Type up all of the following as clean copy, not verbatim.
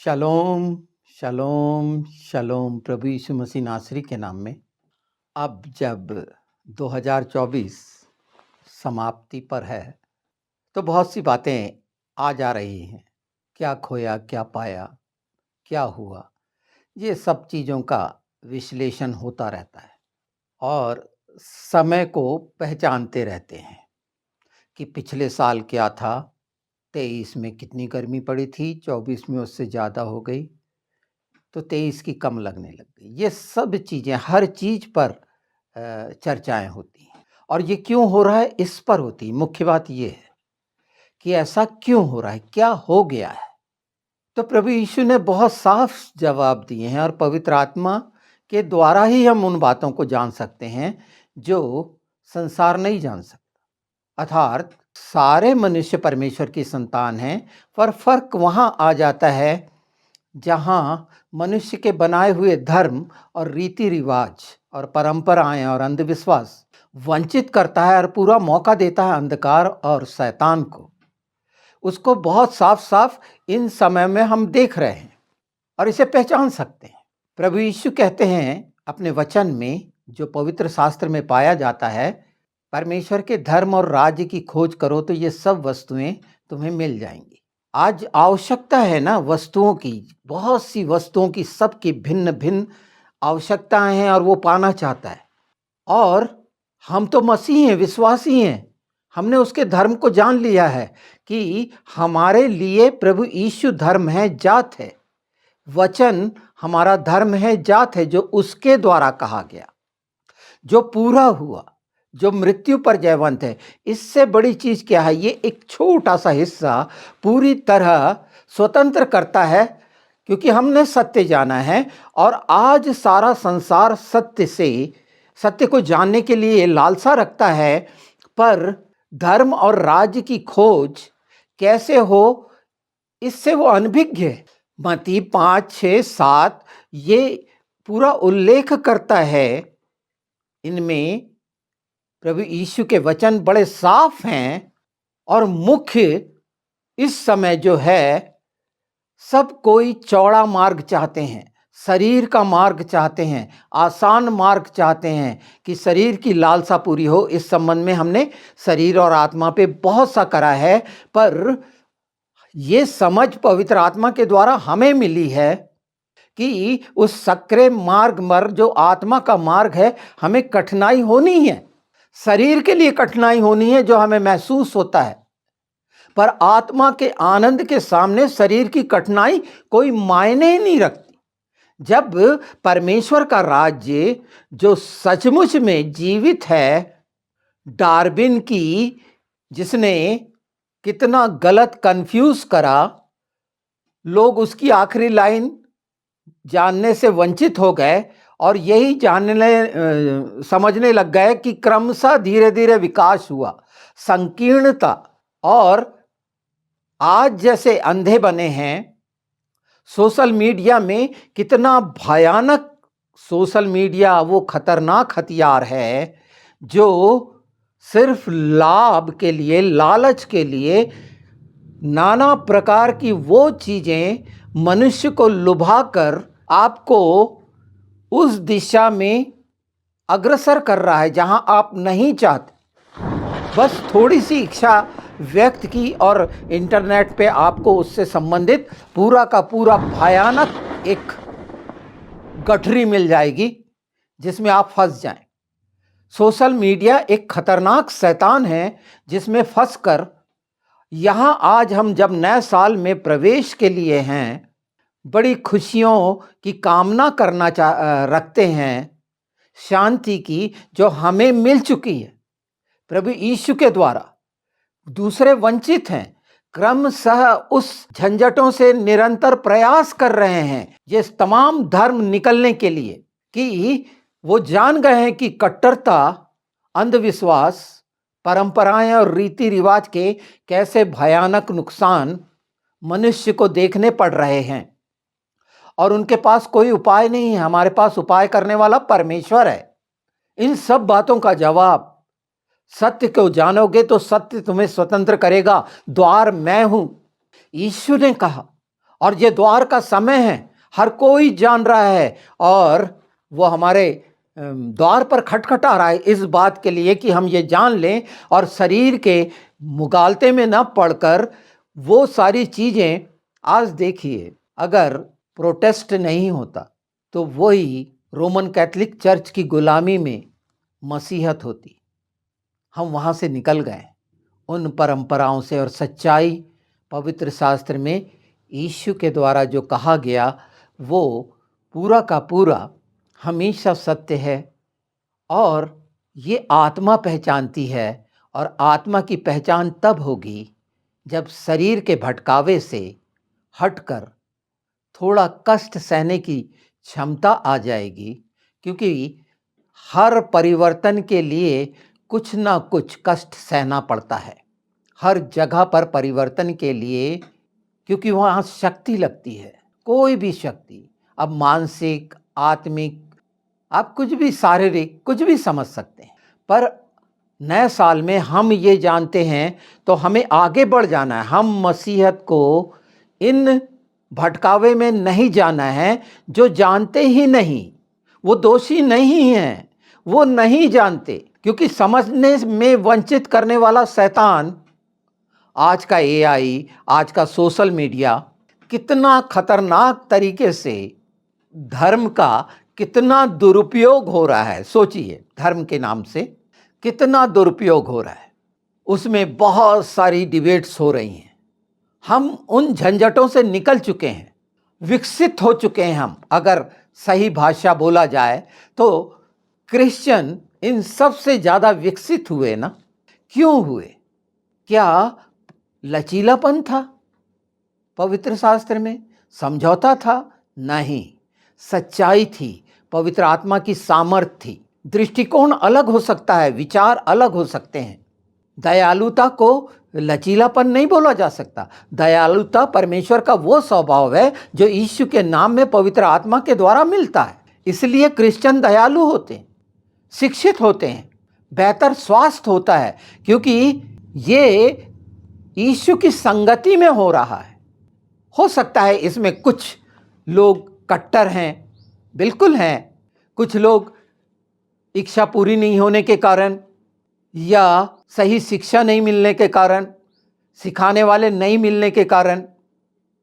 शलोम, शलोम, शलोम प्रभु यीशु मसीह नासरी के नाम में। अब जब 2024 समाप्ति पर है तो बहुत सी बातें आ जा रही हैं। क्या खोया, क्या पाया, क्या हुआ, ये सब चीज़ों का विश्लेषण होता रहता है और समय को पहचानते रहते हैं कि पिछले साल क्या था, 23 में कितनी गर्मी पड़ी थी, 24 में उससे ज़्यादा हो गई तो 23 की कम लगने लग गई। ये सब चीज़ें हर चीज़ पर चर्चाएं होती हैं और ये क्यों हो रहा है इस पर होती है। मुख्य बात ये है कि ऐसा क्यों हो रहा है, क्या हो गया है। तो प्रभु यीशु ने बहुत साफ जवाब दिए हैं और पवित्र आत्मा के द्वारा ही हम उन बातों को जान सकते हैं जो संसार नहीं जान सकता। अर्थात सारे मनुष्य परमेश्वर की संतान हैं, पर फर्क वहाँ आ जाता है जहाँ मनुष्य के बनाए हुए धर्म और रीति रिवाज और परंपराएं और अंधविश्वास वंचित करता है और पूरा मौका देता है अंधकार और शैतान को। उसको बहुत साफ साफ इन समय में हम देख रहे हैं और इसे पहचान सकते हैं। प्रभु यीशु कहते हैं अपने वचन में, जो पवित्र शास्त्र में पाया जाता है, परमेश्वर के धर्म और राज्य की खोज करो तो ये सब वस्तुएं तुम्हें मिल जाएंगी। आज आवश्यकता है ना वस्तुओं की, बहुत सी वस्तुओं की, सबकी भिन्न भिन्न आवश्यकताएं हैं और वो पाना चाहता है। और हम तो मसीह हैं, विश्वासी हैं, हमने उसके धर्म को जान लिया है कि हमारे लिए प्रभु यीशु धर्म है, जात है। वचन हमारा धर्म है, जात है, जो उसके द्वारा कहा गया, जो पूरा हुआ, जो मृत्यु पर जयवंत है। इससे बड़ी चीज क्या है? ये एक छोटा सा हिस्सा पूरी तरह स्वतंत्र करता है, क्योंकि हमने सत्य जाना है और आज सारा संसार सत्य को जानने के लिए लालसा रखता है। पर धर्म और राज्य की खोज कैसे हो, इससे वो अनभिज्ञ है। मत्ती 5, 6, 7 ये पूरा उल्लेख करता है। इनमें प्रभु यीशु के वचन बड़े साफ हैं और मुख्य इस समय जो है, सब कोई चौड़ा मार्ग चाहते हैं, शरीर का मार्ग चाहते हैं, आसान मार्ग चाहते हैं कि शरीर की लालसा पूरी हो। इस संबंध में हमने शरीर और आत्मा पे बहुत सा करा है, पर ये समझ पवित्र आत्मा के द्वारा हमें मिली है कि उस सक्रिय मार्ग पर, जो आत्मा का मार्ग है, हमें कठिनाई होनी है। शरीर के लिए कठिनाई होनी है जो हमें महसूस होता है, पर आत्मा के आनंद के सामने शरीर की कठिनाई कोई मायने ही नहीं रखती। जब परमेश्वर का राज्य जो सचमुच में जीवित है, डार्विन की, जिसने कितना गलत कंफ्यूज करा, लोग उसकी आखिरी लाइन जानने से वंचित हो गए और यही समझने लग गए कि क्रमशः धीरे धीरे विकास हुआ, संकीर्णता। और आज जैसे अंधे बने हैं, सोशल मीडिया में कितना भयानक, सोशल मीडिया वो खतरनाक हथियार है जो सिर्फ लाभ के लिए, लालच के लिए नाना प्रकार की वो चीजें मनुष्य को लुभाकर आपको उस दिशा में अग्रसर कर रहा है जहां आप नहीं चाहते। बस थोड़ी सी इच्छा व्यक्त की और इंटरनेट पे आपको उससे संबंधित पूरा का पूरा भयानक एक गठरी मिल जाएगी जिसमें आप फंस जाएं। सोशल मीडिया एक खतरनाक शैतान है जिसमें फंसकर यहाँ आज हम जब नए साल में प्रवेश के लिए हैं, बड़ी खुशियों की कामना करना रखते हैं, शांति की जो हमें मिल चुकी है प्रभु यीशु के द्वारा। दूसरे वंचित हैं, क्रमशः उस झंझटों से निरंतर प्रयास कर रहे हैं ये तमाम धर्म निकलने के लिए, कि वो जान गए हैं कि कट्टरता, अंधविश्वास, परंपराएं और रीति रिवाज के कैसे भयानक नुकसान मनुष्य को देखने पड़ रहे हैं और उनके पास कोई उपाय नहीं है। हमारे पास उपाय करने वाला परमेश्वर है। इन सब बातों का जवाब, सत्य को जानोगे तो सत्य तुम्हें स्वतंत्र करेगा, द्वार मैं हूं, यीशु ने कहा। और ये द्वार का समय है, हर कोई जान रहा है, और वो हमारे द्वार पर खटखटा रहा है इस बात के लिए कि हम ये जान लें और शरीर के मुगालते में न पड़कर वो सारी चीज़ें। आज देखिए, अगर प्रोटेस्ट नहीं होता तो वही रोमन कैथोलिक चर्च की गुलामी में मसीहत होती। हम वहाँ से निकल गए, उन परंपराओं से, और सच्चाई पवित्र शास्त्र में यीशु के द्वारा जो कहा गया वो पूरा का पूरा हमेशा सत्य है। और ये आत्मा पहचानती है, और आत्मा की पहचान तब होगी जब शरीर के भटकावे से हटकर थोड़ा कष्ट सहने की क्षमता आ जाएगी, क्योंकि हर परिवर्तन के लिए कुछ ना कुछ कष्ट सहना पड़ता है। हर जगह पर परिवर्तन के लिए, क्योंकि वहाँ शक्ति लगती है, कोई भी शक्ति, अब मानसिक, आत्मिक, आप कुछ भी, शारीरिक, कुछ भी समझ सकते हैं। पर नए साल में हम ये जानते हैं तो हमें आगे बढ़ जाना है। हम मसीहत को इन भटकावे में नहीं जाना है। जो जानते ही नहीं वो दोषी नहीं हैं, वो नहीं जानते, क्योंकि समझने में वंचित करने वाला शैतान, आज का एआई, आज का सोशल मीडिया कितना खतरनाक तरीके से धर्म का कितना दुरुपयोग हो रहा है। सोचिए, धर्म के नाम से कितना दुरुपयोग हो रहा है। उसमें बहुत सारी डिबेट्स हो रही हैं। हम उन झंझटों से निकल चुके हैं, विकसित हो चुके हैं हम, अगर सही भाषा बोला जाए तो। क्रिश्चियन इन सब से ज़्यादा विकसित हुए ना। क्यों हुए? क्या लचीलापन था पवित्र शास्त्र में? समझौता था? नहीं, सच्चाई थी, पवित्र आत्मा की सामर्थ थी। दृष्टिकोण अलग हो सकता है, विचार अलग हो सकते हैं। दयालुता को लचीलापन नहीं बोला जा सकता। दयालुता परमेश्वर का वो स्वभाव है जो यीशु के नाम में पवित्र आत्मा के द्वारा मिलता है। इसलिए क्रिश्चियन दयालु होते हैं, शिक्षित होते हैं, बेहतर स्वास्थ्य होता है, क्योंकि ये यीशु की संगति में हो रहा है। हो सकता है इसमें कुछ लोग कट्टर हैं, बिल्कुल हैं। कुछ लोग इच्छा पूरी नहीं होने के कारण, या सही शिक्षा नहीं मिलने के कारण, सिखाने वाले नहीं मिलने के कारण,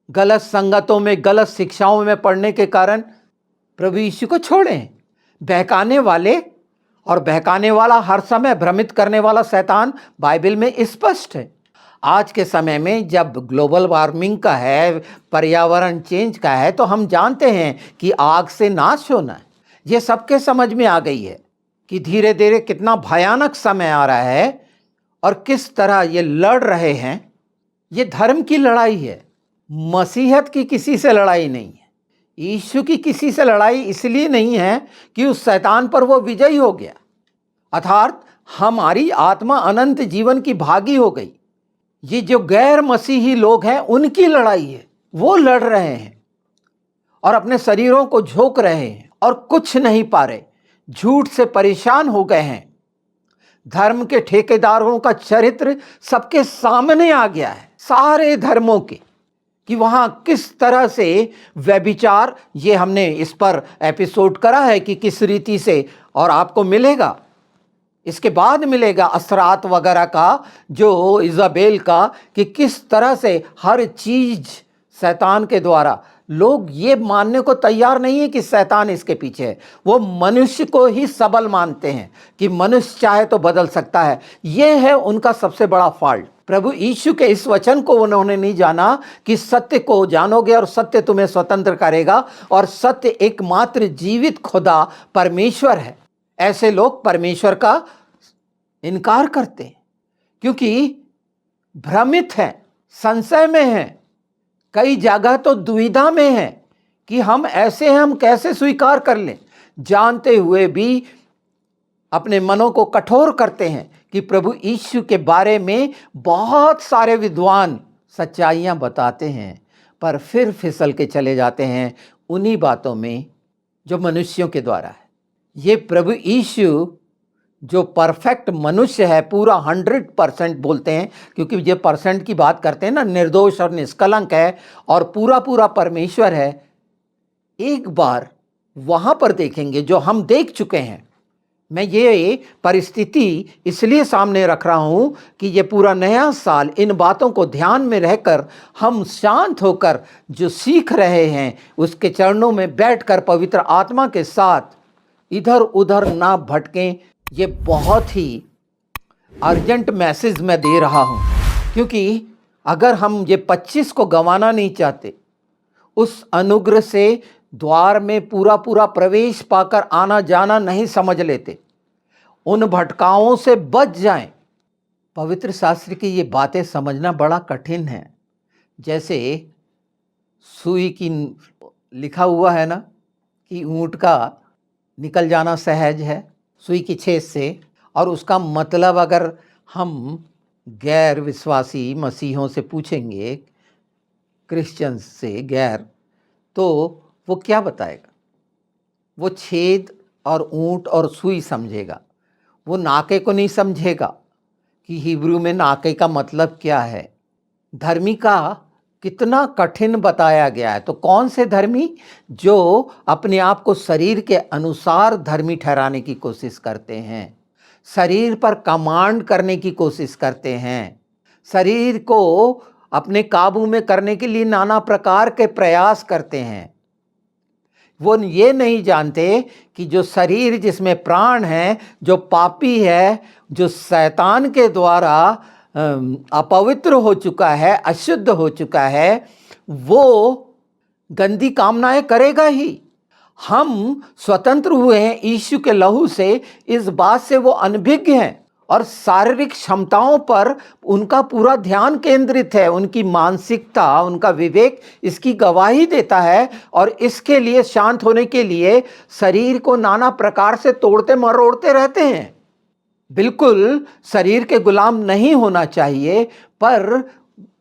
गलत संगतों में, गलत शिक्षाओं में पढ़ने के कारण प्रभु यीशु को छोड़ें। बहकाने वाले, और बहकाने वाला हर समय भ्रमित करने वाला शैतान बाइबल में स्पष्ट है। आज के समय में जब ग्लोबल वार्मिंग का है, पर्यावरण चेंज का है, तो हम जानते हैं कि आग से नाश होना है। ये सबके समझ में आ गई है कि धीरे धीरे कितना भयानक समय आ रहा है, और किस तरह ये लड़ रहे हैं। ये धर्म की लड़ाई है, मसीहत की किसी से लड़ाई नहीं है। यीशु की किसी से लड़ाई इसलिए नहीं है कि उस शैतान पर वो विजयी हो गया, अर्थात हमारी आत्मा अनंत जीवन की भागी हो गई। ये जो गैर मसीही लोग हैं उनकी लड़ाई है। वो लड़ रहे हैं और अपने शरीरों को झोंक रहे हैं और कुछ नहीं पा रहे, झूठ से परेशान हो गए हैं। धर्म के ठेकेदारों का चरित्र सबके सामने आ गया है, सारे धर्मों के, कि वहाँ किस तरह से व्यभिचार, ये हमने इस पर एपिसोड करा है कि किस रीति से, और आपको मिलेगा, इसके बाद मिलेगा असरात वगैरह का, जो इज़ाबेल का, कि किस तरह से हर चीज़ शैतान के द्वारा। लोग ये मानने को तैयार नहीं है कि शैतान इसके पीछे है। वो मनुष्य को ही सबल मानते हैं कि मनुष्य चाहे तो बदल सकता है। ये है उनका सबसे बड़ा फॉल्ट। प्रभु यीशु के इस वचन को उन्होंने नहीं जाना कि सत्य को जानोगे और सत्य तुम्हें स्वतंत्र करेगा, और सत्य एकमात्र जीवित खुदा परमेश्वर है। ऐसे लोग परमेश्वर का इनकार करते हैं क्योंकि भ्रमित हैं, संशय में हैं, कई जगह तो दुविधा में हैं कि हम ऐसे हैं, हम कैसे स्वीकार कर लें, जानते हुए भी अपने मनों को कठोर करते हैं कि प्रभु यीशु के बारे में बहुत सारे विद्वान सच्चाइयाँ बताते हैं, पर फिर फिसल के चले जाते हैं उन्हीं बातों में जो मनुष्यों के द्वारा है। ये प्रभु यीशु जो परफेक्ट मनुष्य है, पूरा 100% बोलते हैं, क्योंकि ये परसेंट की बात करते हैं ना, निर्दोष और निष्कलंक है और पूरा पूरा परमेश्वर है, एक बार वहां पर देखेंगे जो हम देख चुके हैं। मैं ये परिस्थिति इसलिए सामने रख रहा हूं कि ये पूरा नया साल इन बातों को ध्यान में रहकर हम शांत होकर जो सीख रहे हैं उसके चरणों में बैठकर पवित्र आत्मा के साथ इधर उधर ना भटकें। ये बहुत ही अर्जेंट मैसेज मैं दे रहा हूं, क्योंकि अगर हम ये 25 को गंवाना नहीं चाहते, उस अनुग्रह से द्वार में पूरा पूरा प्रवेश पाकर आना जाना नहीं समझ लेते, उन भटकाओं से बच जाएं। पवित्र शास्त्र की ये बातें समझना बड़ा कठिन है। जैसे सुई की लिखा हुआ है ना कि ऊंट का निकल जाना सहज है सुई की छेद से, और उसका मतलब अगर हम गैर विश्वासी मसीहों से पूछेंगे, क्रिश्चियंस से गैर, तो वो क्या बताएगा? वो छेद और ऊंट और सुई समझेगा, वो नाके को नहीं समझेगा कि हिब्रू में नाके का मतलब क्या है। धर्मी का कितना कठिन बताया गया है। तो कौन से धर्मी? जो अपने आप को शरीर के अनुसार धर्मी ठहराने की कोशिश करते हैं, शरीर पर कमांड करने की कोशिश करते हैं, शरीर को अपने काबू में करने के लिए नाना प्रकार के प्रयास करते हैं। वो ये नहीं जानते कि जो शरीर जिसमें प्राण है, जो पापी है, जो शैतान के द्वारा अपवित्र हो चुका है, अशुद्ध हो चुका है, वो गंदी कामनाएं करेगा ही। हम स्वतंत्र हुए हैं यीशु के लहू से, इस बात से वो अनभिज्ञ हैं और शारीरिक क्षमताओं पर उनका पूरा ध्यान केंद्रित है। उनकी मानसिकता, उनका विवेक इसकी गवाही देता है, और इसके लिए शांत होने के लिए शरीर को नाना प्रकार से तोड़ते मरोड़ते रहते हैं। बिल्कुल शरीर के गुलाम नहीं होना चाहिए, पर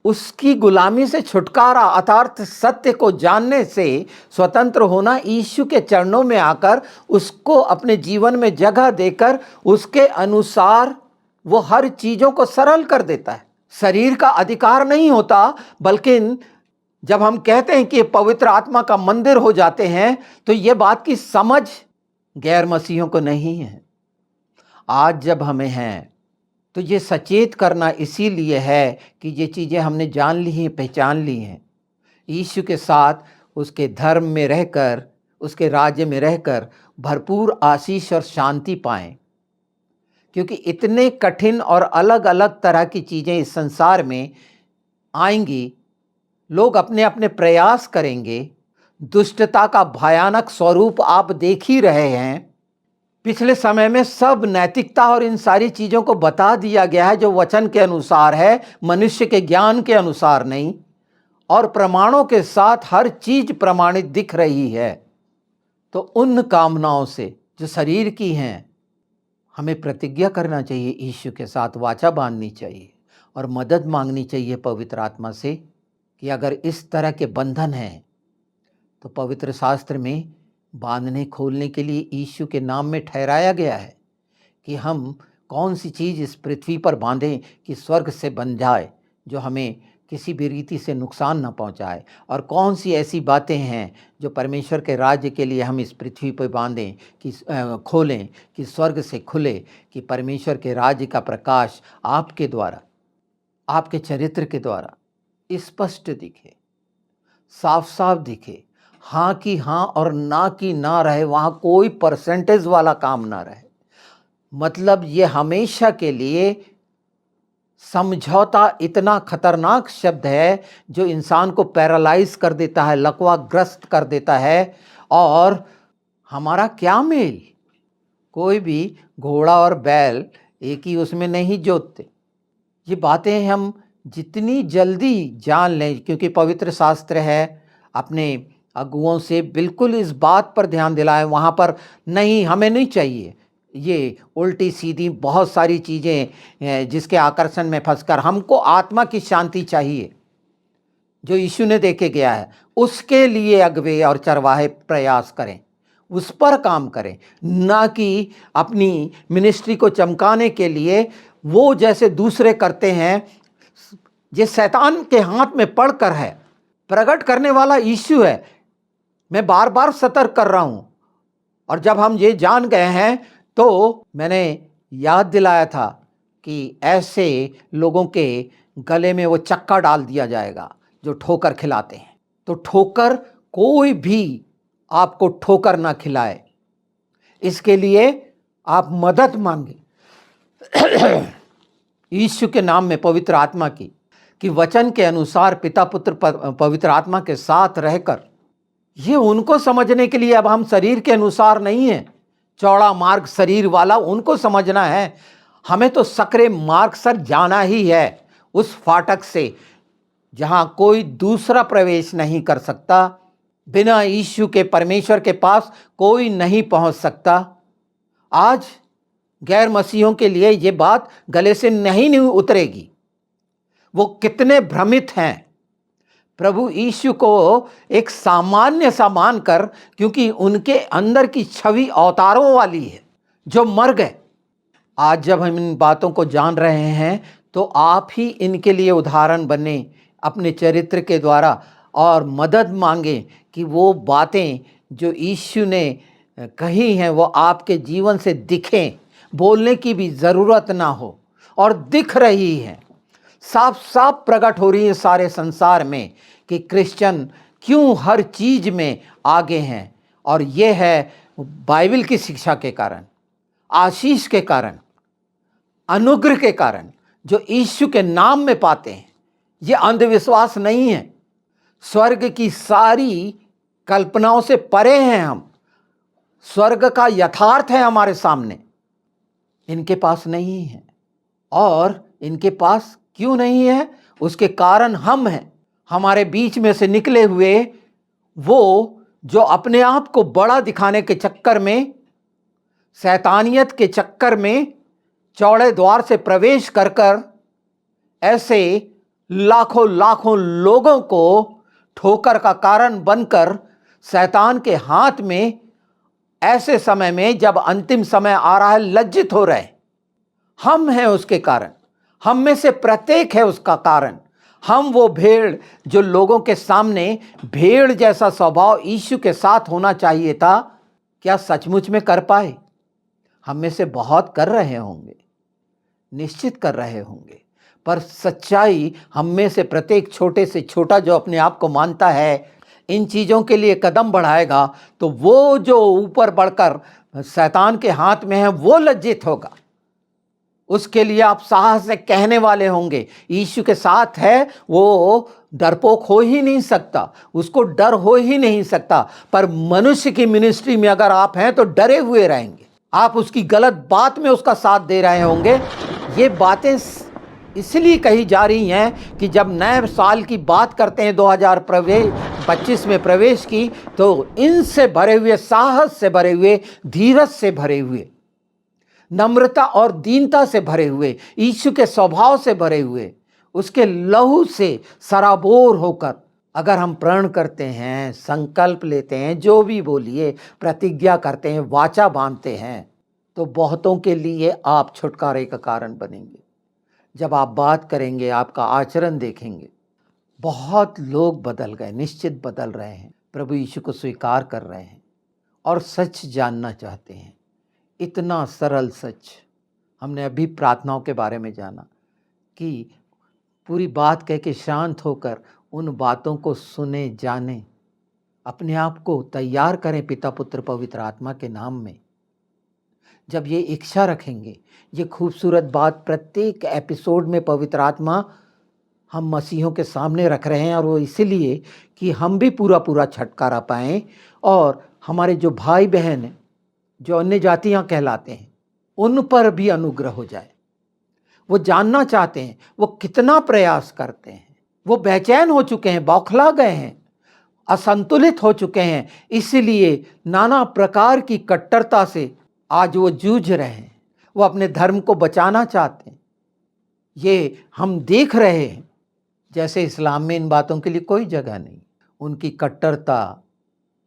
उसकी गुलामी से छुटकारा अर्थात सत्य को जानने से स्वतंत्र होना, यीशु के चरणों में आकर उसको अपने जीवन में जगह देकर उसके अनुसार वो हर चीजों को सरल कर देता है। शरीर का अधिकार नहीं होता, बल्कि जब हम कहते हैं कि पवित्र आत्मा का मंदिर हो जाते हैं, तो ये बात की समझ गैर मसीहों को नहीं है। आज जब हमें हैं तो ये सचेत करना इसीलिए है कि ये चीज़ें हमने जान ली हैं, पहचान ली हैं। यीशु के साथ उसके धर्म में रहकर, उसके राज्य में रहकर भरपूर आशीष और शांति पाएं, क्योंकि इतने कठिन और अलग अलग तरह की चीज़ें इस संसार में आएंगी। लोग अपने अपने प्रयास करेंगे। दुष्टता का भयानक स्वरूप आप देख ही रहे हैं। पिछले समय में सब नैतिकता और इन सारी चीज़ों को बता दिया गया है जो वचन के अनुसार है, मनुष्य के ज्ञान के अनुसार नहीं, और प्रमाणों के साथ हर चीज प्रमाणित दिख रही है। तो उन कामनाओं से जो शरीर की हैं, हमें प्रतिज्ञा करना चाहिए, यीशु के साथ वाचा बांधनी चाहिए और मदद मांगनी चाहिए पवित्र आत्मा से कि अगर इस तरह के बंधन हैं तो पवित्र शास्त्र में बांधने खोलने के लिए यीशु के नाम में ठहराया गया है कि हम कौन सी चीज़ इस पृथ्वी पर बांधें कि स्वर्ग से बन जाए, जो हमें किसी भी रीति से नुकसान न पहुंचाए, और कौन सी ऐसी बातें हैं जो परमेश्वर के राज्य के लिए हम इस पृथ्वी पर बांधें कि खोलें कि स्वर्ग से खुले, कि परमेश्वर के राज्य का प्रकाश आपके द्वारा, आपके चरित्र के द्वारा स्पष्ट दिखे, साफ साफ दिखे। हाँ की हाँ और ना की ना रहे, वहाँ कोई परसेंटेज वाला काम ना रहे। मतलब ये हमेशा के लिए समझौता इतना खतरनाक शब्द है जो इंसान को पैरालाइज कर देता है, लकवाग्रस्त कर देता है। और हमारा क्या मेल? कोई भी घोड़ा और बैल एक ही उसमें नहीं जोतते। ये बातें हम जितनी जल्दी जान लें, क्योंकि पवित्र शास्त्र है, अपने अगुओं से बिल्कुल इस बात पर ध्यान दिलाएं। वहाँ पर नहीं, हमें नहीं चाहिए ये उल्टी सीधी बहुत सारी चीज़ें जिसके आकर्षण में फंसकर। हमको आत्मा की शांति चाहिए जो यीशु ने देके गया है। उसके लिए अगुवे और चरवाहे प्रयास करें, उस पर काम करें, ना कि अपनी मिनिस्ट्री को चमकाने के लिए वो जैसे दूसरे करते हैं। ये शैतान के हाथ में पड़कर है। प्रकट करने वाला यीशु है। मैं बार बार सतर्क कर रहा हूं, और जब हम ये जान गए हैं तो मैंने याद दिलाया था कि ऐसे लोगों के गले में वो चक्का डाल दिया जाएगा जो ठोकर खिलाते हैं। तो ठोकर, कोई भी आपको ठोकर ना खिलाए, इसके लिए आप मदद मांगे यीशु के नाम में पवित्र आत्मा की, कि वचन के अनुसार पिता पुत्र पवित्र आत्मा के साथ रहकर, ये उनको समझने के लिए अब हम शरीर के अनुसार नहीं है, चौड़ा मार्ग शरीर वाला उनको समझना है। हमें तो सकरे मार्ग सर जाना ही है, उस फाटक से जहां कोई दूसरा प्रवेश नहीं कर सकता। बिना यीशु के परमेश्वर के पास कोई नहीं पहुंच सकता। आज गैर मसीहों के लिए ये बात गले से नहीं उतरेगी। वो कितने भ्रमित हैं प्रभु यीशु को एक सामान्य सा मानकर, क्योंकि उनके अंदर की छवि अवतारों वाली है जो मर गए। आज जब हम इन बातों को जान रहे हैं तो आप ही इनके लिए उदाहरण बने अपने चरित्र के द्वारा, और मदद मांगे कि वो बातें जो यीशु ने कही हैं वो आपके जीवन से दिखें, बोलने की भी ज़रूरत ना हो, और दिख रही हैं, साफ साफ प्रकट हो रही है सारे संसार में कि क्रिश्चियन क्यों हर चीज में आगे हैं। और ये है बाइबल की शिक्षा के कारण, आशीष के कारण, अनुग्रह के कारण जो यीशु के नाम में पाते हैं। ये अंधविश्वास नहीं है। स्वर्ग की सारी कल्पनाओं से परे हैं हम। स्वर्ग का यथार्थ है हमारे सामने, इनके पास नहीं है। और इनके पास क्यों नहीं है? उसके कारण हम हैं। हमारे बीच में से निकले हुए वो जो अपने आप को बड़ा दिखाने के चक्कर में, शैतानियत के चक्कर में चौड़े द्वार से प्रवेश कर कर ऐसे लाखों लाखों लोगों को ठोकर का कारण बनकर शैतान के हाथ में, ऐसे समय में जब अंतिम समय आ रहा है, लज्जित हो रहे। हम हैं उसके कारण, हम में से प्रत्येक है उसका कारण। हम वो भेड़ जो लोगों के सामने भेड़ जैसा स्वभाव यीशु के साथ होना चाहिए था, क्या सचमुच में कर पाए? हम में से बहुत कर रहे होंगे, निश्चित कर रहे होंगे, पर सच्चाई हम में से प्रत्येक छोटे से छोटा जो अपने आप को मानता है इन चीज़ों के लिए कदम बढ़ाएगा तो वो जो ऊपर बढ़कर शैतान के हाथ में है वो लज्जित होगा। उसके लिए आप साहस से कहने वाले होंगे। यीशु के साथ है वो डरपोक हो ही नहीं सकता, उसको डर हो ही नहीं सकता। पर मनुष्य की मिनिस्ट्री में अगर आप हैं तो डरे हुए रहेंगे, आप उसकी गलत बात में उसका साथ दे रहे होंगे। ये बातें इसलिए कही जा रही हैं कि जब नए साल की बात करते हैं 2025 में प्रवेश की, तो इनसे भरे हुए, साहस से भरे हुए, धीरज से भरे हुए, नम्रता और दीनता से भरे हुए, यीशु के स्वभाव से भरे हुए, उसके लहू से सराबोर होकर अगर हम प्रण करते हैं, संकल्प लेते हैं, जो भी बोलिए, प्रतिज्ञा करते हैं, वाचा बांधते हैं, तो बहुतों के लिए आप छुटकारे का कारण बनेंगे। जब आप बात करेंगे, आपका आचरण देखेंगे, बहुत लोग बदल गए, निश्चित बदल रहे हैं, प्रभु यीशु को स्वीकार कर रहे हैं और सच जानना चाहते हैं। इतना सरल सच हमने अभी प्रार्थनाओं के बारे में जाना कि पूरी बात कह के शांत होकर उन बातों को सुने, जाने, अपने आप को तैयार करें पिता पुत्र पवित्र आत्मा के नाम में। जब ये इच्छा रखेंगे, ये खूबसूरत बात प्रत्येक एपिसोड में पवित्र आत्मा हम मसीहों के सामने रख रहे हैं, और वो इसलिए कि हम भी पूरा पूरा छुटकारा पाएं और हमारे जो भाई बहन हैं जो अन्य जातियां कहलाते हैं उन पर भी अनुग्रह हो जाए। वो जानना चाहते हैं, वो कितना प्रयास करते हैं, वो बेचैन हो चुके हैं, बौखला गए हैं, असंतुलित हो चुके हैं, इसलिए नाना प्रकार की कट्टरता से आज वो जूझ रहे हैं। वो अपने धर्म को बचाना चाहते हैं। ये हम देख रहे हैं, जैसे इस्लाम में इन बातों के लिए कोई जगह नहीं। उनकी कट्टरता,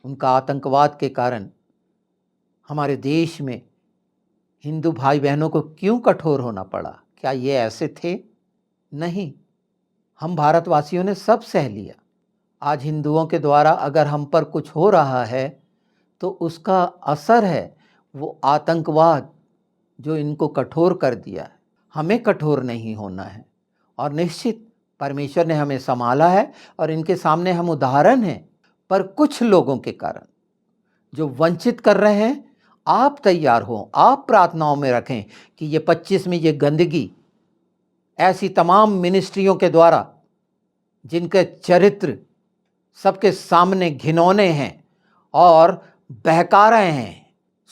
उनका आतंकवाद के कारण हमारे देश में हिंदू भाई बहनों को क्यों कठोर होना पड़ा? क्या ये ऐसे थे? नहीं, हम भारतवासियों ने सब सह लिया। आज हिंदुओं के द्वारा अगर हम पर कुछ हो रहा है तो उसका असर है वो आतंकवाद जो इनको कठोर कर दिया है। हमें कठोर नहीं होना है और निश्चित परमेश्वर ने हमें संभाला है और इनके सामने हम उदाहरण हैं। पर कुछ लोगों के कारण जो वंचित कर रहे हैं, आप तैयार हो, आप प्रार्थनाओं में रखें कि ये 25 में ये गंदगी ऐसी तमाम मिनिस्ट्रियों के द्वारा जिनके चरित्र सबके सामने घिनौने हैं और बहका रहे हैं,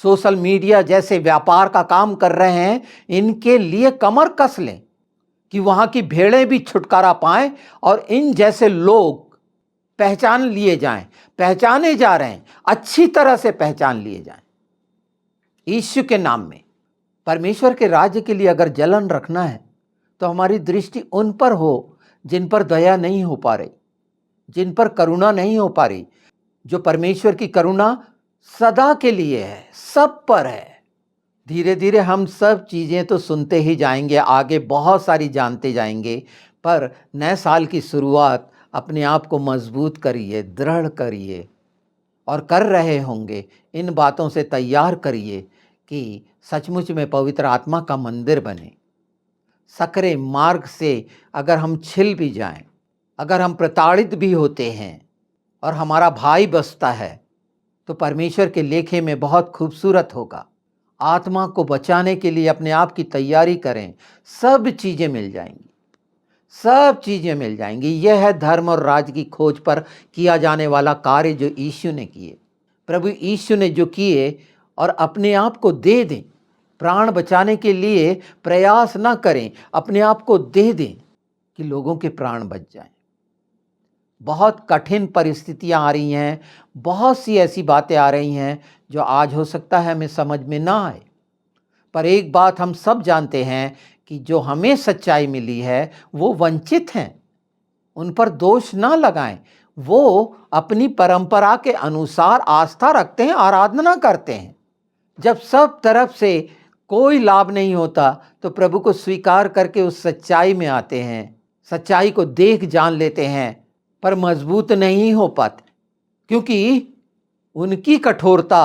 सोशल मीडिया जैसे व्यापार का काम कर रहे हैं, इनके लिए कमर कस लें कि वहाँ की भेड़ें भी छुटकारा पाएं और इन जैसे लोग पहचान लिए जाएं, पहचाने जा रहे हैं, अच्छी तरह से पहचान लिए जाएं। यीशु के नाम में परमेश्वर के राज्य के लिए अगर जलन रखना है तो हमारी दृष्टि उन पर हो जिन पर दया नहीं हो पा रही, जिन पर करुणा नहीं हो पा रही। जो परमेश्वर की करुणा सदा के लिए है, सब पर है। धीरे धीरे हम सब चीज़ें तो सुनते ही जाएंगे, आगे बहुत सारी जानते जाएंगे, पर नए साल की शुरुआत अपने आप को मजबूत करिए, दृढ़ करिए और कर रहे होंगे इन बातों से तैयार करिए कि सचमुच में पवित्र आत्मा का मंदिर बने। सकरे मार्ग से अगर हम छिल भी जाएं, अगर हम प्रताड़ित भी होते हैं और हमारा भाई बसता है तो परमेश्वर के लेखे में बहुत खूबसूरत होगा। आत्मा को बचाने के लिए अपने आप की तैयारी करें, सब चीज़ें मिल जाएंगी, सब चीज़ें मिल जाएंगी। यह है धर्म और राज की खोज पर किया जाने वाला कार्य जो यीशु ने किए, प्रभु यीशु ने जो किए, और अपने आप को दे दें। प्राण बचाने के लिए प्रयास ना करें, अपने आप को दे दें कि लोगों के प्राण बच जाएं। बहुत कठिन परिस्थितियां आ रही हैं, बहुत सी ऐसी बातें आ रही हैं जो आज हो सकता है हमें समझ में ना आए, पर एक बात हम सब जानते हैं कि जो हमें सच्चाई मिली है वो वंचित हैं, उन पर दोष ना लगाएं। वो अपनी परंपरा के अनुसार आस्था रखते हैं, आराधना करते हैं। जब सब तरफ से कोई लाभ नहीं होता तो प्रभु को स्वीकार करके उस सच्चाई में आते हैं, सच्चाई को देख जान लेते हैं, पर मजबूत नहीं हो पाते क्योंकि उनकी कठोरता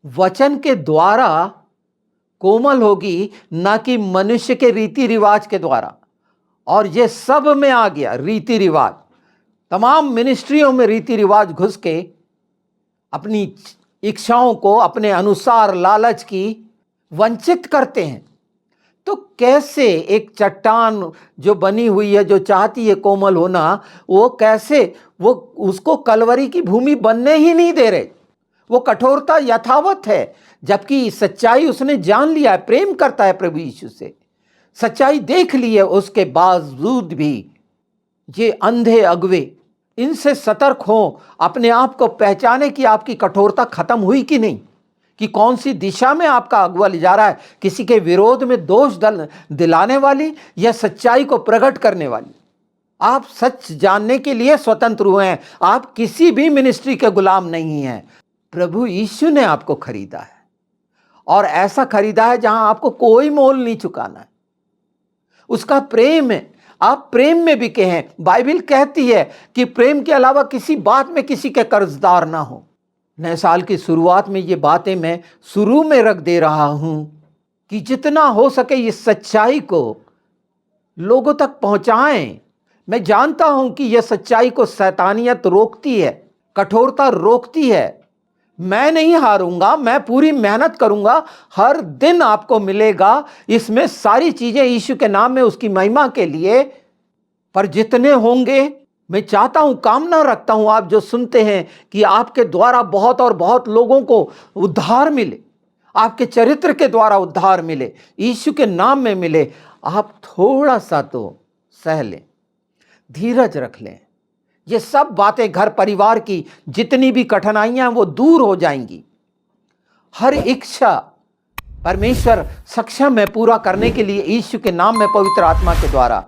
वचन के द्वारा कोमल होगी, ना कि मनुष्य के रीति रिवाज के द्वारा। और ये सब में आ गया रीति रिवाज, तमाम मिनिस्ट्रियों में रीति रिवाज घुस के अपनी इच्छाओं को अपने अनुसार लालच की वंचित करते हैं। तो कैसे एक चट्टान जो बनी हुई है, जो चाहती है कोमल होना, वो कैसे वो उसको कलवरी की भूमि बनने ही नहीं दे रहे। वो कठोरता यथावत है, जबकि सच्चाई उसने जान लिया है, प्रेम करता है प्रभु यीशु से, सच्चाई देख ली है, उसके बावजूद भी ये अंधे अगुवे इनसे सतर्क हो, अपने आप को पहचाने कि आपकी कठोरता खत्म हुई कि नहीं, कि कौन सी दिशा में आपका अगुवा ले जा रहा है, किसी के विरोध में दोष दिलाने वाली या सच्चाई को प्रकट करने वाली। आप सच जानने के लिए स्वतंत्र हुए हैं, आप किसी भी मिनिस्ट्री के गुलाम नहीं हैं। प्रभु यीशु ने आपको खरीदा है और ऐसा खरीदा है जहां आपको कोई मोल नहीं चुकाना है। उसका प्रेम है, आप प्रेम में बिके हैं। बाइबल कहती है कि प्रेम के अलावा किसी बात में किसी के कर्जदार ना हो। नए साल की शुरुआत में ये बातें मैं शुरू में रख दे रहा हूं कि जितना हो सके इस सच्चाई को लोगों तक पहुंचाएं। मैं जानता हूं कि यह सच्चाई को शैतानियत रोकती है, कठोरता रोकती है। मैं नहीं हारूंगा, मैं पूरी मेहनत करूंगा, हर दिन आपको मिलेगा। इसमें सारी चीजें यीशु के नाम में, उसकी महिमा के लिए। पर जितने होंगे, मैं चाहता हूं, कामना रखता हूं, आप जो सुनते हैं कि आपके द्वारा बहुत और बहुत लोगों को उद्धार मिले, आपके चरित्र के द्वारा उद्धार मिले, यीशु के नाम में मिले। आप थोड़ा सा तो सह लें, धीरज रख लें। ये सब बातें घर परिवार की जितनी भी कठिनाइयां वो दूर हो जाएंगी। हर इच्छा परमेश्वर सक्षम है पूरा करने के लिए यीशु के नाम में, पवित्र आत्मा के द्वारा।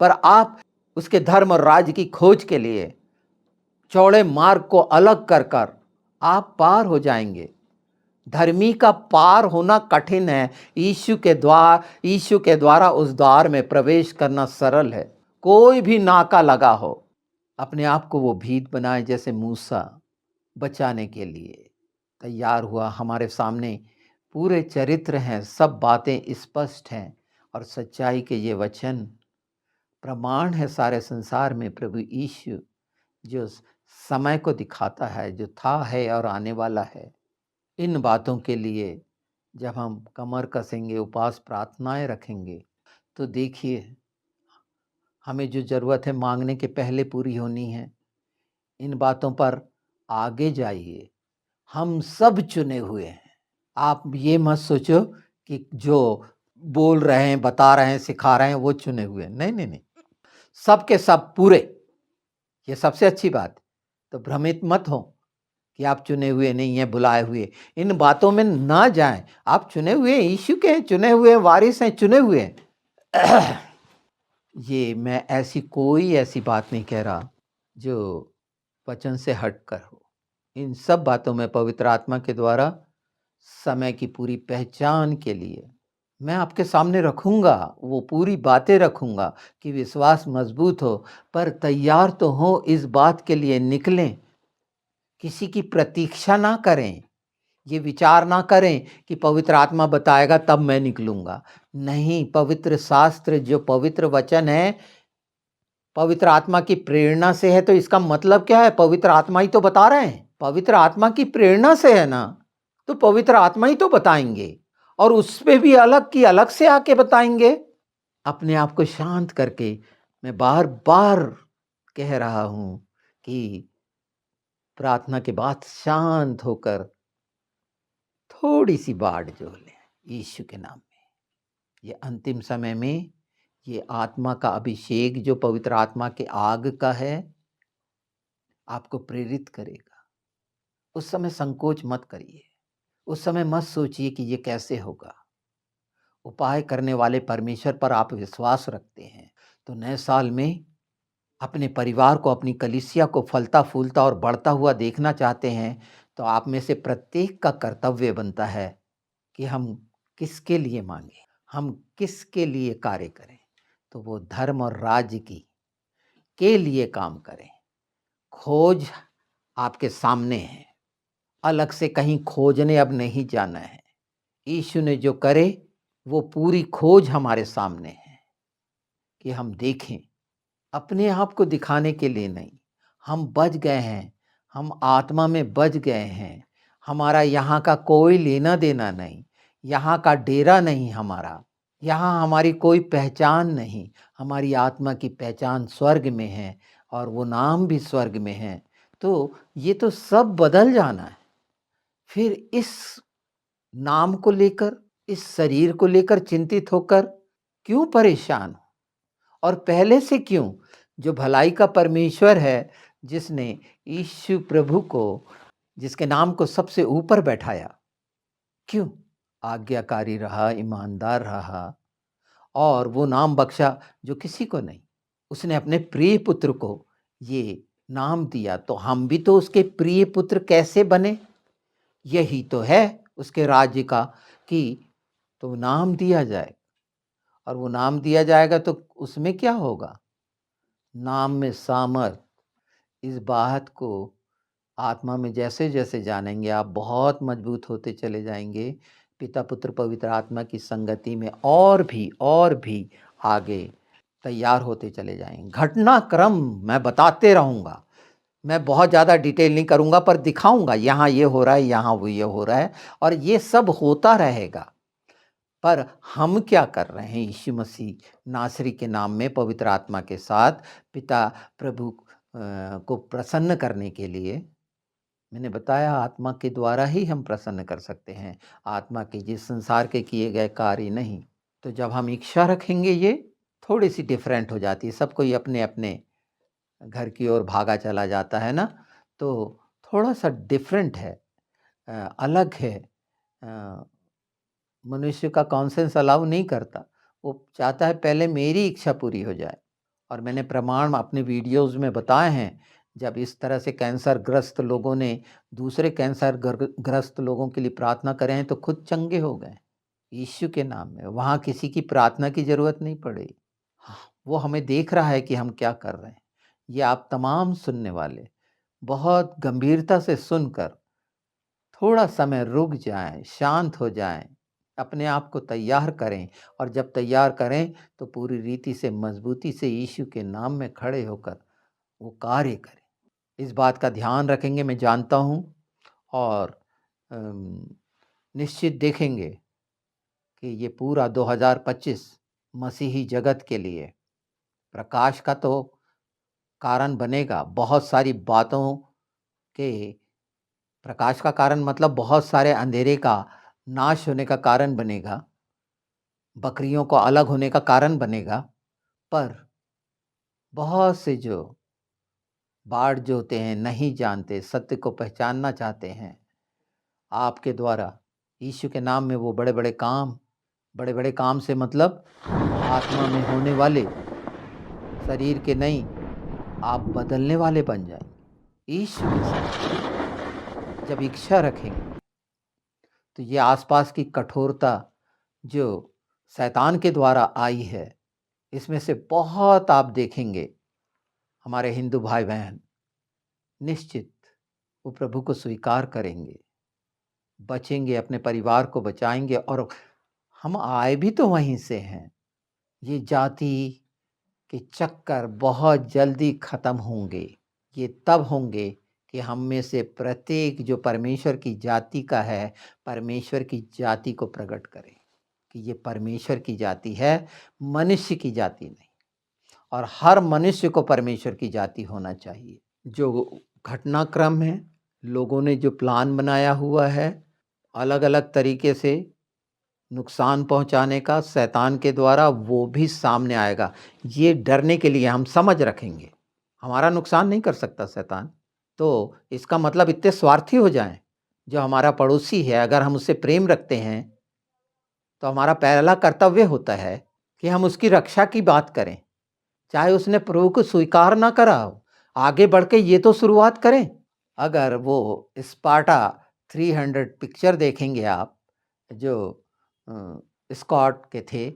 पर आप उसके धर्म और राज्य की खोज के लिए चौड़े मार्ग को अलग कर कर आप पार हो जाएंगे। धर्मी का पार होना कठिन है, यीशु के द्वारा उस द्वार में प्रवेश करना सरल है। कोई भी नाका लगा हो, अपने आप को वो भीत बनाए जैसे मूसा बचाने के लिए तैयार हुआ। हमारे सामने पूरे चरित्र हैं, सब बातें स्पष्ट हैं और सच्चाई के ये वचन प्रमाण है सारे संसार में। प्रभु यीशु जो समय को दिखाता है, जो था, है और आने वाला है। इन बातों के लिए जब हम कमर कसेंगे, उपवास प्रार्थनाएं रखेंगे, तो देखिए हमें जो ज़रूरत है मांगने के पहले पूरी होनी है। इन बातों पर आगे जाइए। हम सब चुने हुए हैं। आप ये मत सोचो कि जो बोल रहे हैं, बता रहे हैं, सिखा रहे हैं वो चुने हुए हैं। नहीं नहीं नहीं, सब के सब पूरे। ये सबसे अच्छी बात। तो भ्रमित मत हो कि आप चुने हुए नहीं हैं, बुलाए हुए। इन बातों में ना जाएं। आप चुने हुए हैं, यीशु के हैं, चुने हुए हैं, वारिस हैं, चुने हुए हैं। ये मैं कोई ऐसी बात नहीं कह रहा जो वचन से हटकर हो। इन सब बातों में पवित्र आत्मा के द्वारा समय की पूरी पहचान के लिए मैं आपके सामने रखूंगा, वो पूरी बातें रखूंगा कि विश्वास मजबूत हो। पर तैयार तो हो, इस बात के लिए निकलें। किसी की प्रतीक्षा ना करें, ये विचार ना करें कि पवित्र आत्मा बताएगा तब मैं निकलूंगा। नहीं, पवित्र शास्त्र जो पवित्र वचन है पवित्र आत्मा की प्रेरणा से है, तो इसका मतलब क्या है? पवित्र आत्मा ही तो बता रहे हैं। पवित्र आत्मा की प्रेरणा से है ना, तो पवित्र आत्मा ही तो बताएंगे, और उस पे भी अलग की अलग से आके बताएंगे। अपने आप को शांत करके मैं बार बार कह रहा हूं कि प्रार्थना के बाद शांत होकर थोड़ी सी बाट जो लें यीशु के नाम में। ये अंतिम समय में ये आत्मा का अभिषेक जो पवित्र आत्मा के आग का है, आपको प्रेरित करेगा। उस समय संकोच मत करिए। उस समय मत सोचिए कि ये कैसे होगा। उपाय करने वाले परमेश्वर पर आप विश्वास रखते हैं, तो नए साल में अपने परिवार को, अपनी कलीसिया को फलता फूलता और बढ़ता हुआ देखना चाहते हैं, तो आप में से प्रत्येक का कर्तव्य बनता है कि हम किसके लिए मांगे, हम किसके लिए कार्य करें। तो वो धर्म और राज्य की के लिए काम करें। खोज आपके सामने है, अलग से कहीं खोजने अब नहीं जाना है। यीशु ने जो करे वो पूरी खोज हमारे सामने है कि हम देखें, अपने आप को दिखाने के लिए नहीं। हम बच गए हैं, हम आत्मा में बच गए हैं। हमारा यहाँ का कोई लेना देना नहीं, यहाँ का डेरा नहीं हमारा, यहाँ हमारी कोई पहचान नहीं। हमारी आत्मा की पहचान स्वर्ग में है और वो नाम भी स्वर्ग में है। तो ये तो सब बदल जाना है। फिर इस नाम को लेकर, इस शरीर को लेकर चिंतित होकर क्यों परेशान हो? और पहले से क्यों? जो भलाई का परमेश्वर है, जिसने यीशु प्रभु को, जिसके नाम को सबसे ऊपर बैठाया, क्यों आज्ञाकारी रहा, ईमानदार रहा और वो नाम बख्शा जो किसी को नहीं। उसने अपने प्रिय पुत्र को ये नाम दिया, तो हम भी तो उसके प्रिय पुत्र कैसे बने? यही तो है उसके राज्य का कि तो नाम दिया जाए, और वो नाम दिया जाएगा तो उसमें क्या होगा? नाम में सामर्थ। इस बात को आत्मा में जैसे जैसे जानेंगे, आप बहुत मजबूत होते चले जाएंगे। पिता पुत्र पवित्र आत्मा की संगति में और भी आगे तैयार होते चले जाएंगे। घटनाक्रम मैं बताते रहूँगा, मैं बहुत ज़्यादा डिटेल नहीं करूँगा, पर दिखाऊँगा यहाँ ये हो रहा है, यहाँ वो ये हो रहा है, और ये सब होता रहेगा। पर हम क्या कर रहे हैं? यीशु मसीह नासरी के नाम में पवित्र आत्मा के साथ पिता प्रभु को प्रसन्न करने के लिए, मैंने बताया आत्मा के द्वारा ही हम प्रसन्न कर सकते हैं, आत्मा के जिस संसार के किए गए कार्य नहीं। तो जब हम इच्छा रखेंगे, ये थोड़ी सी डिफरेंट हो जाती है। सब कोई अपने अपने घर की ओर भागा चला जाता है ना, तो थोड़ा सा डिफरेंट है, अलग है। मनुष्य का कॉन्सेंस अलाउ नहीं करता, वो चाहता है पहले मेरी इच्छा पूरी हो जाए। और मैंने प्रमाण अपने वीडियोज़ में बताए हैं, जब इस तरह से कैंसर ग्रस्त लोगों ने दूसरे कैंसर ग्रस्त लोगों के लिए प्रार्थना करें हैं तो खुद चंगे हो गए यीशु के नाम में। वहाँ किसी की प्रार्थना की ज़रूरत नहीं पड़ी। हाँ, वो हमें देख रहा है कि हम क्या कर रहे हैं। ये आप तमाम सुनने वाले बहुत गंभीरता से सुनकर थोड़ा समय रुक जाएं, शांत हो जाएं, अपने आप को तैयार करें और जब तैयार करें तो पूरी रीति से मजबूती से यीशु के नाम में खड़े होकर वो कार्य करें। इस बात का ध्यान रखेंगे मैं जानता हूँ और निश्चित देखेंगे कि ये पूरा 2025 मसीही जगत के लिए प्रकाश का तो कारण बनेगा। बहुत सारी बातों के प्रकाश का कारण मतलब बहुत सारे अंधेरे का नाश होने का कारण बनेगा, बकरियों को अलग होने का कारण बनेगा। पर बहुत से जो बाढ़ जो होते हैं, नहीं जानते, सत्य को पहचानना चाहते हैं, आपके द्वारा यीशु के नाम में वो बड़े बड़े काम से मतलब आत्मा में होने वाले, शरीर के नहीं, आप बदलने वाले बन जाएंगे। यीशु के साथ जब इच्छा रखेंगे तो ये आसपास की कठोरता जो शैतान के द्वारा आई है, इसमें से बहुत आप देखेंगे हमारे हिंदू भाई बहन निश्चित वो प्रभु को स्वीकार करेंगे, बचेंगे, अपने परिवार को बचाएंगे। और हम आए भी तो वहीं से हैं। ये जाति के चक्कर बहुत जल्दी ख़त्म होंगे। ये तब होंगे कि हम में से प्रत्येक जो परमेश्वर की जाति का है, परमेश्वर की जाति को प्रकट करें कि ये परमेश्वर की जाति है, मनुष्य की जाति नहीं। और हर मनुष्य को परमेश्वर की जाति होना चाहिए। जो घटनाक्रम है, लोगों ने जो प्लान बनाया हुआ है अलग अलग तरीके से नुकसान पहुंचाने का शैतान के द्वारा, वो भी सामने आएगा। ये डरने के लिए हम समझ रखेंगे हमारा नुकसान नहीं कर सकता शैतान। तो इसका मतलब इतने स्वार्थी हो जाएं। जो हमारा पड़ोसी है, अगर हम उससे प्रेम रखते हैं तो हमारा पहला कर्तव्य होता है कि हम उसकी रक्षा की बात करें, चाहे उसने प्रभु को स्वीकार ना करा हो। आगे बढ़ के ये तो शुरुआत करें। अगर वो स्पार्टा 300 पिक्चर देखेंगे आप, जो स्कॉट के थे,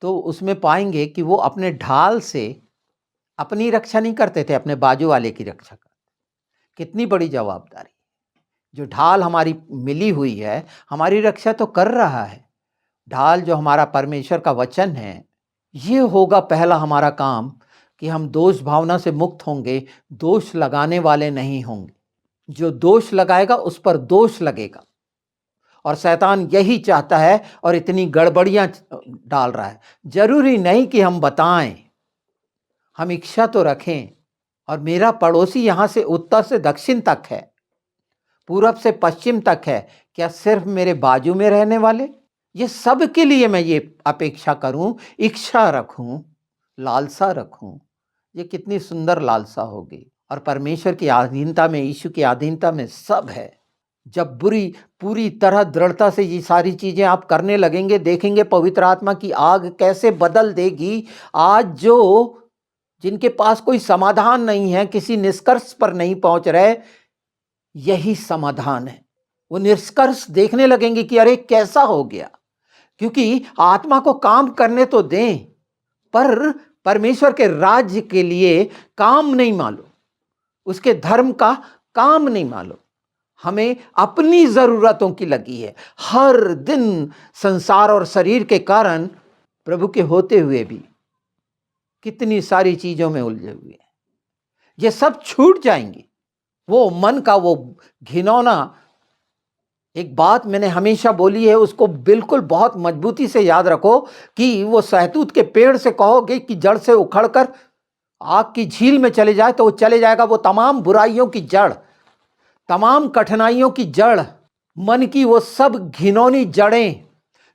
तो उसमें पाएंगे कि वो अपने ढाल से अपनी रक्षा नहीं करते थे, अपने बाजू वाले की रक्षा करते। कितनी बड़ी जवाबदारी। जो ढाल हमारी मिली हुई है, हमारी रक्षा तो कर रहा है। ढाल जो हमारा परमेश्वर का वचन है, ये होगा पहला हमारा काम कि हम दोष भावना से मुक्त होंगे, दोष लगाने वाले नहीं होंगे। जो दोष लगाएगा उस पर दोष लगेगा। और शैतान यही चाहता है और इतनी गड़बड़ियां डाल रहा है। जरूरी नहीं कि हम बताएं, हम इच्छा तो रखें। और मेरा पड़ोसी यहां से उत्तर से दक्षिण तक है, पूरब से पश्चिम तक है, क्या सिर्फ मेरे बाजू में रहने वाले? ये सब के लिए मैं ये अपेक्षा करूं, इच्छा रखूं, लालसा रखूं। ये कितनी सुंदर लालसा होगी। और परमेश्वर की अधीनता में, यीशु की अधीनता में सब है। जब पूरी तरह दृढ़ता से ये सारी चीजें आप करने लगेंगे, देखेंगे पवित्र आत्मा की आग कैसे बदल देगी। आज जो जिनके पास कोई समाधान नहीं है, किसी निष्कर्ष पर नहीं पहुंच रहे, यही समाधान है। वो निष्कर्ष देखने लगेंगे कि अरे कैसा हो गया। क्योंकि आत्मा को काम करने तो दें, पर परमेश्वर के राज्य के लिए काम नहीं मालूम, उसके धर्म का काम नहीं मालूम। हमें अपनी जरूरतों की लगी है। हर दिन संसार और शरीर के कारण प्रभु के होते हुए भी कितनी सारी चीजों में उलझे हुए हैं। ये सब छूट जाएंगी। वो मन का वो घिनौना, एक बात मैंने हमेशा बोली है, उसको बिल्कुल बहुत मजबूती से याद रखो कि वो सहतूत के पेड़ से कहोगे कि जड़ से उखड़कर आग की झील में चले जाए तो वो चले जाएगा। वो तमाम बुराइयों की जड़, तमाम कठिनाइयों की जड़, मन की वो सब घिनौनी जड़ें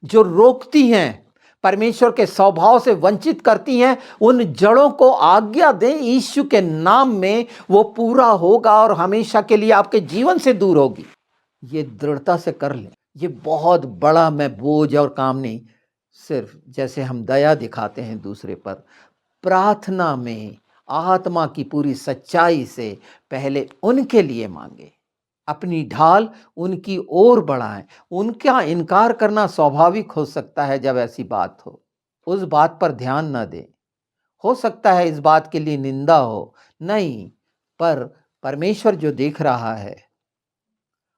जो रोकती हैं, परमेश्वर के स्वभाव से वंचित करती हैं, उन जड़ों को आज्ञा दें यीशु के नाम में, वो पूरा होगा और हमेशा के लिए आपके जीवन से दूर होगी। ये दृढ़ता से कर लें। ये बहुत बड़ा मैं बोझ और काम नहीं, सिर्फ जैसे हम दया दिखाते हैं दूसरे पर, प्रार्थना में आत्मा की पूरी सच्चाई से पहले उनके लिए मांगे, अपनी ढाल उनकी ओर बढ़ाएं। उनका इनकार करना स्वाभाविक हो सकता है जब ऐसी बात हो, उस बात पर ध्यान न दें। हो सकता है इस बात के लिए निंदा हो, नहीं, पर परमेश्वर जो देख रहा है,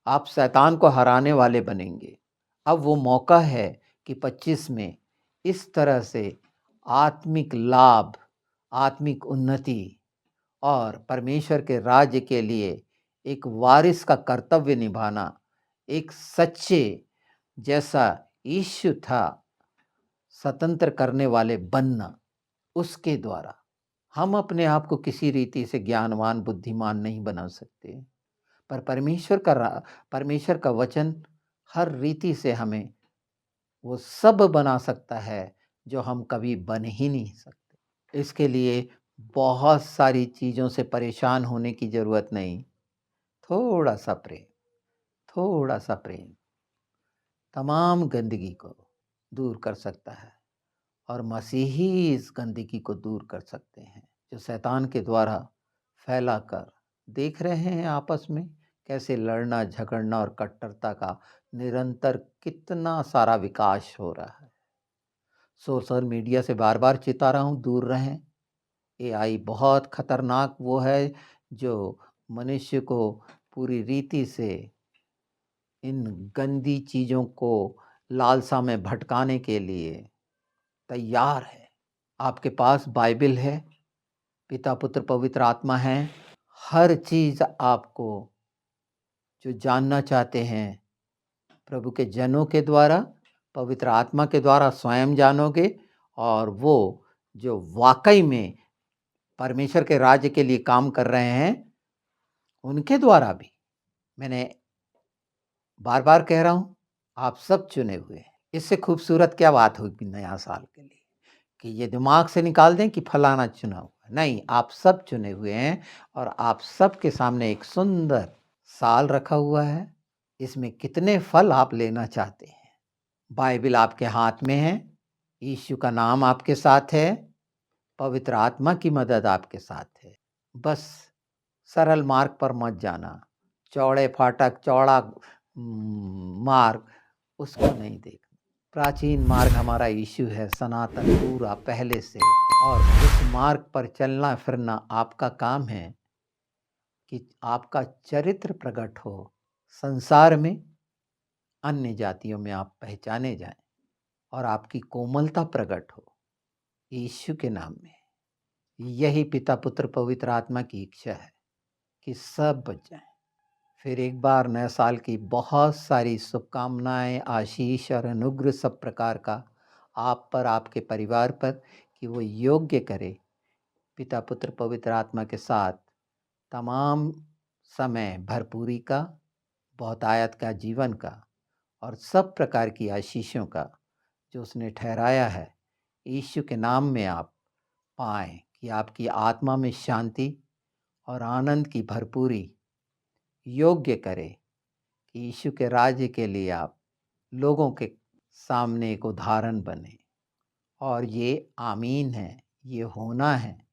आप शैतान को हराने वाले बनेंगे। अब वो मौका है कि 25 में इस तरह से आत्मिक लाभ, आत्मिक उन्नति और परमेश्वर के राज्य के लिए एक वारिस का कर्तव्य निभाना, एक सच्चे जैसा यीशु था स्वतंत्र करने वाले बनना, उसके द्वारा। हम अपने आप को किसी रीति से ज्ञानवान, बुद्धिमान नहीं बना सकते, पर परमेश्वर का वचन हर रीति से हमें वो सब बना सकता है जो हम कभी बन ही नहीं सकते। इसके लिए बहुत सारी चीज़ों से परेशान होने की ज़रूरत नहीं। थोड़ा-सा प्रेम, थोड़ा-सा प्रेम तमाम गंदगी को दूर कर सकता है, और मसीह ही इस गंदगी को दूर कर सकते हैं, जो शैतान के द्वारा फैलाकर। देख रहे हैं आपस में कैसे लड़ना, झगड़ना और कट्टरता का निरंतर कितना सारा विकास हो रहा है। सोशल मीडिया से बार-बार चिता रहा हूँ, दूर रहें। एआई बहुत खतरनाक वो है जो मनुष्य को पूरी रीति से इन गंदी चीज़ों को लालसा में भटकाने के लिए तैयार है। आपके पास बाइबिल है, पिता, पुत्र, पवित्र आत्मा है। हर चीज़ आपको जो जानना चाहते हैं प्रभु के जनों के द्वारा, पवित्र आत्मा के द्वारा स्वयं जानोगे, और वो जो वाकई में परमेश्वर के राज्य के लिए काम कर रहे हैं, उनके द्वारा भी। मैंने बार-बार कह रहा हूँ, आप सब चुने हुए हैं। इससे खूबसूरत क्या बात होगी नया साल के लिए, कि ये दिमाग से निकाल दें कि फलाना चुना हुआ है। नहीं, आप सब चुने हुए हैं, और आप सबके सामने एक सुंदर साल रखा हुआ है। इसमें कितने फल आप लेना चाहते हैं? बाइबिल आपके हाथ में है, यीशु का नाम आपके साथ है, पवित्र आत्मा की मदद आपके साथ है। बस सरल मार्ग पर मत जाना, चौड़े फाटक, चौड़ा मार्ग, उसको नहीं देखना। प्राचीन मार्ग हमारा यीशु है, सनातन, पूरा पहले से, और उस मार्ग पर चलना फिरना आपका काम है कि आपका चरित्र प्रकट हो, संसार में, अन्य जातियों में आप पहचाने जाएं, और आपकी कोमलता प्रकट हो यीशु के नाम में। यही पिता, पुत्र, पवित्र आत्मा की इच्छा है कि सब बच जाएं। फिर एक बार नए साल की बहुत सारी शुभकामनाएं, आशीष और अनुग्रह सब प्रकार का आप पर, आपके परिवार पर, कि वो योग्य करे पिता, पुत्र, पवित्र आत्मा के साथ तमाम समय भरपूरी का, बहुतायत का जीवन का, और सब प्रकार की आशीषों का जो उसने ठहराया है, यीशु के नाम में आप पाएं, कि आपकी आत्मा में शांति और आनंद की भरपूरी योग्य करे कि यीशु के राज्य के लिए आप लोगों के सामने एक उदाहरण बने। और ये आमीन है, ये होना है।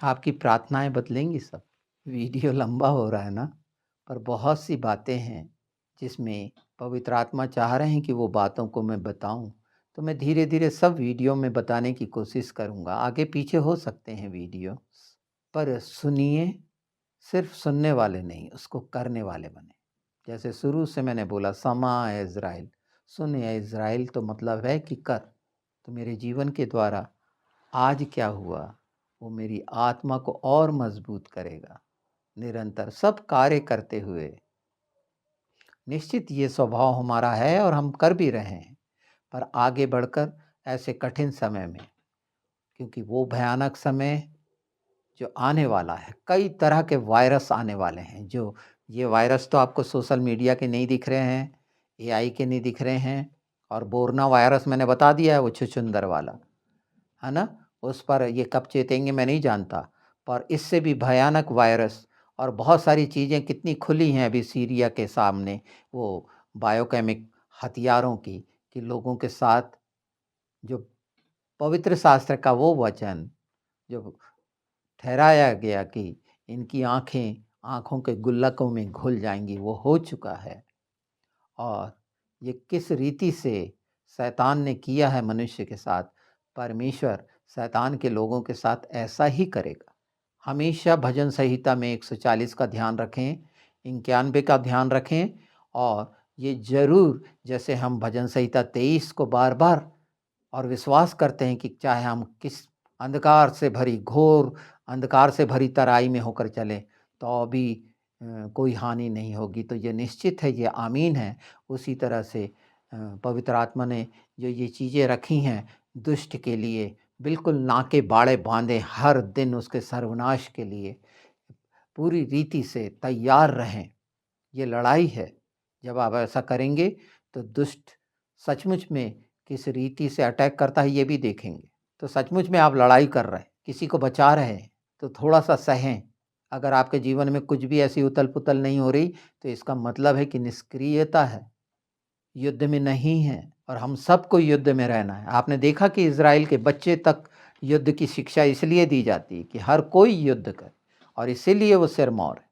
आपकी प्रार्थनाएं बदलेंगी सब। वीडियो लंबा हो रहा है ना, पर बहुत सी बातें हैं जिसमें पवित्र आत्मा चाह रहे हैं कि वो बातों को मैं बताऊं, तो मैं धीरे धीरे सब वीडियो में बताने की कोशिश करूंगा। आगे पीछे हो सकते हैं वीडियो, पर सुनिए, सिर्फ सुनने वाले नहीं, उसको करने वाले बने। जैसे शुरू से मैंने बोला, समा इज़राइल, सुन या इज़राइल, तो मतलब है कि कर। तो मेरे जीवन के द्वारा आज क्या हुआ, वो मेरी आत्मा को और मजबूत करेगा। निरंतर सब कार्य करते हुए, निश्चित ये स्वभाव हमारा है और हम कर भी रहे हैं, पर आगे बढ़कर ऐसे कठिन समय में, क्योंकि वो भयानक समय जो आने वाला है, कई तरह के वायरस आने वाले हैं। जो ये वायरस तो आपको सोशल मीडिया के नहीं दिख रहे हैं, एआई के नहीं दिख रहे हैं, और बोरना वायरस मैंने बता दिया है, वो छुछुंदर वाला है ना। उस पर ये कब चेतेंगे मैं नहीं जानता, पर इससे भी भयानक वायरस और बहुत सारी चीज़ें कितनी खुली हैं अभी सीरिया के सामने, वो बायोकेमिक हथियारों की, कि लोगों के साथ जो पवित्र शास्त्र का वो वचन जो ठहराया गया कि इनकी आँखें आँखों के गुल्लकों में घुल जाएँगी, वो हो चुका है। और ये किस रीति से शैतान ने किया है मनुष्य के साथ, परमेश्वर शैतान के लोगों के साथ ऐसा ही करेगा। हमेशा भजन संहिता में 140 का ध्यान रखें, 91 का ध्यान रखें और ये ज़रूर, जैसे हम भजन संहिता 23 को बार-बार और विश्वास करते हैं कि चाहे हम किस अंधकार से भरी, घोर अंधकार से भरी तराई में होकर चलें, तो भी कोई हानि नहीं होगी। तो ये निश्चित है, ये आमीन है। उसी तरह से पवित्र आत्मा ने जो ये चीज़ें रखी हैं दुष्ट के लिए, बिल्कुल नाके बाड़े बाँधे हर दिन उसके सर्वनाश के लिए, पूरी रीति से तैयार रहें। ये लड़ाई है। जब आप ऐसा करेंगे तो दुष्ट सचमुच में किस रीति से अटैक करता है ये भी देखेंगे। तो सचमुच में आप लड़ाई कर रहे हैं, किसी को बचा रहे हैं, तो थोड़ा-सा सहें। अगर आपके जीवन में कुछ भी ऐसी उथल-पुथल नहीं हो रही, तो इसका मतलब है कि निष्क्रियता है, युद्ध में नहीं है और हम सबको युद्ध में रहना है। आपने देखा कि इज़राइल के बच्चे तक युद्ध की शिक्षा इसलिए दी जाती है कि हर कोई युद्ध करे और इसीलिए वो सिरमौर है।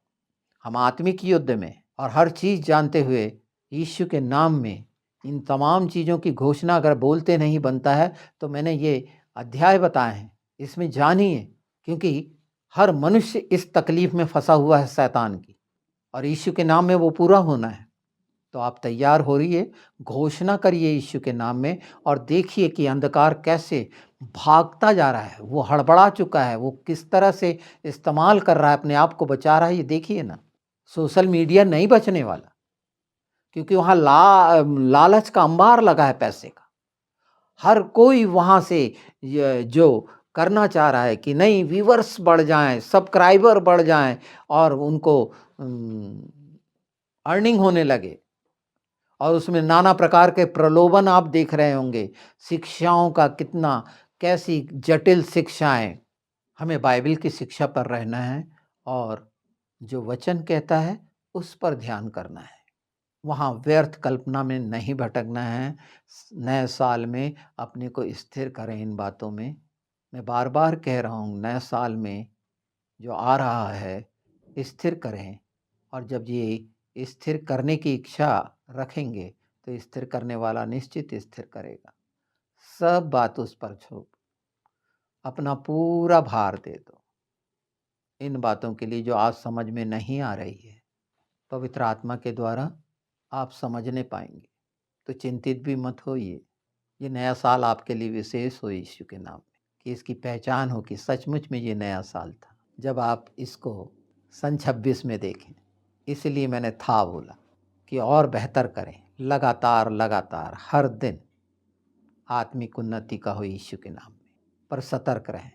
हम आत्मिक युद्ध में और हर चीज़ जानते हुए यीशु के नाम में इन तमाम चीज़ों की घोषणा अगर बोलते नहीं बनता है, तो मैंने ये अध्याय बताए हैं, इसमें जानिए, क्योंकि हर मनुष्य इस तकलीफ़ में फँसा हुआ है शैतान की, और यीशु के नाम में वो पूरा होना है। तो आप तैयार हो रहिए, घोषणा करिए यीशु के नाम में और देखिए कि अंधकार कैसे भागता जा रहा है, वो हड़बड़ा चुका है, वो किस तरह से इस्तेमाल कर रहा है, अपने आप को बचा रहा है, ये देखिए ना। सोशल मीडिया नहीं बचने वाला, क्योंकि वहाँ लालच का अंबार लगा है पैसे का। हर कोई वहाँ से जो करना चाह रहा है कि नहीं, व्यूअर्स बढ़ जाएँ, सब्सक्राइबर बढ़ जाएँ और उनको अर्निंग होने लगे। और उसमें नाना प्रकार के प्रलोभन आप देख रहे होंगे, शिक्षाओं का कितना, कैसी जटिल शिक्षाएँ। हमें बाइबल की शिक्षा पर रहना है और जो वचन कहता है उस पर ध्यान करना है। वहाँ व्यर्थ कल्पना में नहीं भटकना है। नए साल में अपने को स्थिर करें इन बातों में। मैं बार-बार कह रहा हूँ, नए साल में जो आ रहा है, स्थिर करें, और जब ये स्थिर करने की इच्छा रखेंगे, तो स्थिर करने वाला निश्चित स्थिर करेगा। सब बात उस पर छोड़, अपना पूरा भार दे दो। इन बातों के लिए जो आज समझ में नहीं आ रही है, पवित्र आत्मा के द्वारा आप समझने पाएंगे। तो चिंतित भी मत होइए। ये नया साल आपके लिए विशेष हो यीशु के नाम में, कि इसकी पहचान हो कि सचमुच में ये नया साल था, जब आप इसको सन 26 में देखें। इसलिए मैंने था बोला कि और बेहतर करें, लगातार लगातार हर दिन आत्मिक उन्नति का हो यीशु के नाम में। पर सतर्क रहें,